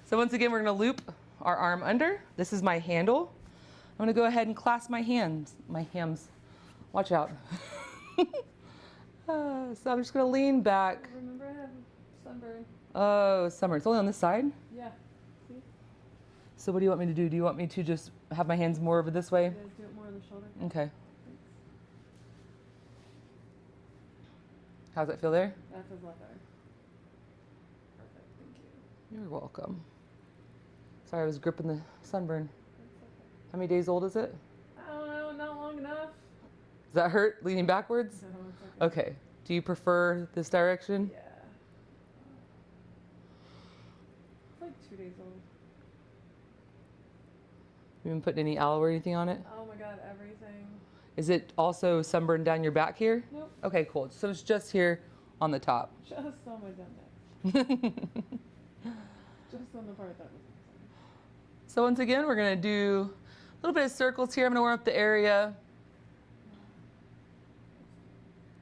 So once again, we're gonna loop our arm under. This is my handle. I'm gonna go ahead and clasp my hams. Watch out. So I'm just gonna lean back. Remember I have sunburn. Oh, summer. It's only on this side? Yeah. See? So what do you want me to do? Do you want me to just have my hands more over this way? You guys do it more on the shoulder. Okay. How's that feel there? That feels a lot better. Perfect, thank you. You're welcome. Sorry, I was gripping the sunburn. That's okay. How many days old is it? I don't know, not long enough. Does that hurt leaning backwards? No, it's okay. Okay. Do you prefer this direction? Yeah. It's like 2 days old. You been putting any aloe or anything on it? Oh my god, everything. Is it also sunburned down your back here? Nope. Okay, cool. So it's just here on the top. Just on my dumb neck. Just on the part that was missing. So once again, we're gonna do a little bit of circles here. I'm gonna warm up the area.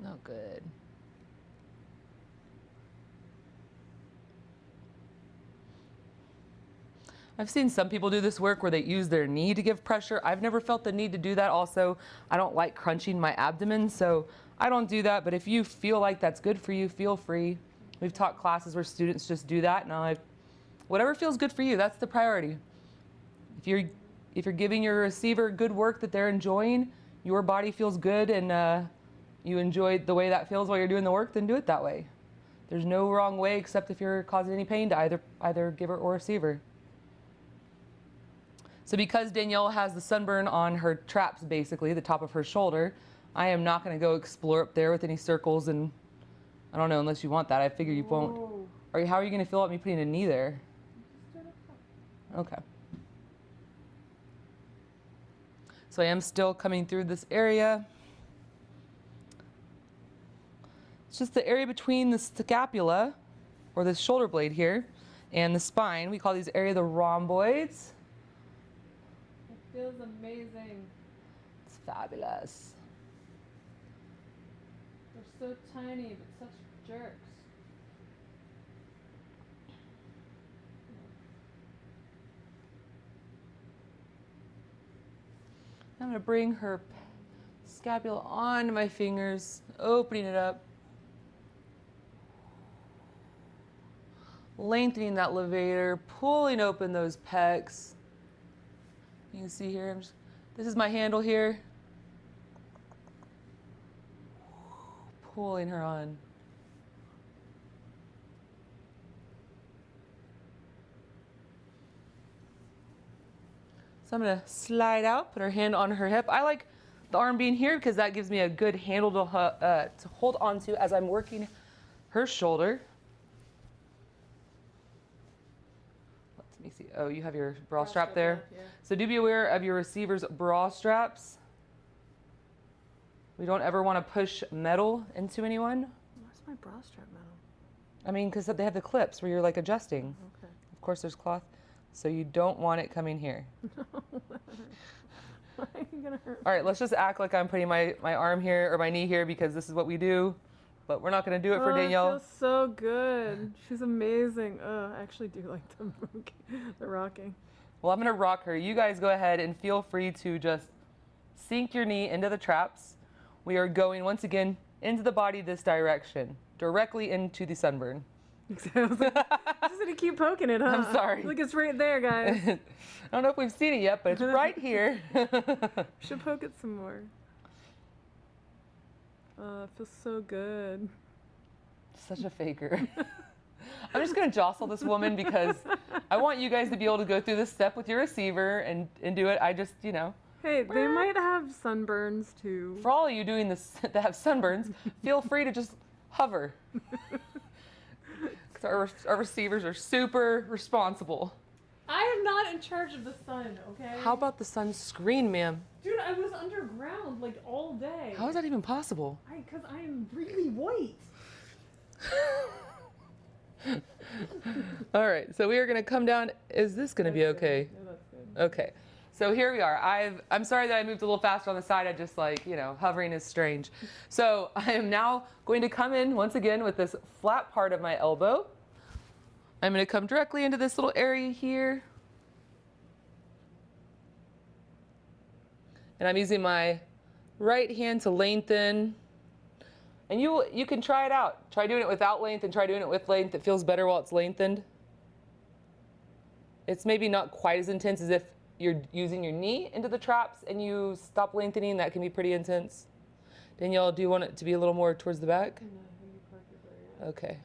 Oh, good. I've seen some people do this work where they use their knee to give pressure. I've never felt the need to do that. Also, I don't like crunching my abdomen, so I don't do that. But if you feel like that's good for you, feel free. We've taught classes where students just do that, and whatever feels good for you, that's the priority. If you're giving your receiver good work that they're enjoying, your body feels good, and you enjoy the way that feels while you're doing the work, then do it that way. There's no wrong way except if you're causing any pain to either giver or receiver. So because Danielle has the sunburn on her traps, basically, the top of her shoulder, I am not going to go explore up there with any circles, and I don't know, unless you want that. I figure you won't. How are you going to feel about me putting a knee there? Okay. So I am still coming through this area. It's just the area between the scapula, or the shoulder blade here, and the spine. We call these area the rhomboids. It feels amazing. It's fabulous. They're so tiny, but such jerks. I'm going to bring her scapula onto my fingers, opening it up, lengthening that levator, pulling open those pecs. You can see here, this is my handle here. Pulling her on. So I'm gonna slide out, put her hand on her hip. I like the arm being here because that gives me a good handle to hold onto as I'm working her shoulder. Let me see. Oh, you have your bra strap there. Yeah. So do be aware of your receiver's bra straps. We don't ever want to push metal into anyone. Where's my bra strap metal? I mean, because they have the clips where you're like adjusting. Okay. Of course, there's cloth. So you don't want it coming here. Why are you gonna hurt me? All right, let's just act like I'm putting my arm here or my knee here because this is what we do. But we're not going to do it for Danielle. It feels so good. She's amazing. I actually do like the rocking. Well, I'm going to rock her. You guys go ahead and feel free to just sink your knee into the traps. We are going, once again, into the body this direction, directly into the sunburn. I was like, I'm just going to keep poking it, huh? I'm sorry. Look, it's right there, guys. I don't know if we've seen it yet, but it's right here. Should poke it some more. It feels so good. Such a faker. I'm just going to jostle this woman because I want you guys to be able to go through this step with your receiver and do it. I just, Hey, they might have sunburns too. For all of you doing this that have sunburns, feel free to just hover. Because our receivers are super responsible. I am not in charge of the sun, okay? How about the sunscreen, ma'am? Dude, I was underground like all day. How is that even possible? Because I am really white. All right, so we are going to come down. Is this going to be okay? No, that's good. Okay, so here we are. I'm sorry that I moved a little faster on the side. I just hovering is strange. So I am now going to come in once again with this flat part of my elbow. I'm going to come directly into this little area here. And I'm using my right hand to lengthen. And you can try it out. Try doing it without length and try doing it with length. It feels better while it's lengthened. It's maybe not quite as intense as if you're using your knee into the traps and you stop lengthening. That can be pretty intense. Danielle, do you want it to be a little more towards the back? No, you park it where you're at. Okay.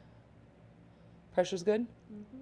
Pressure's good? Mm-hmm.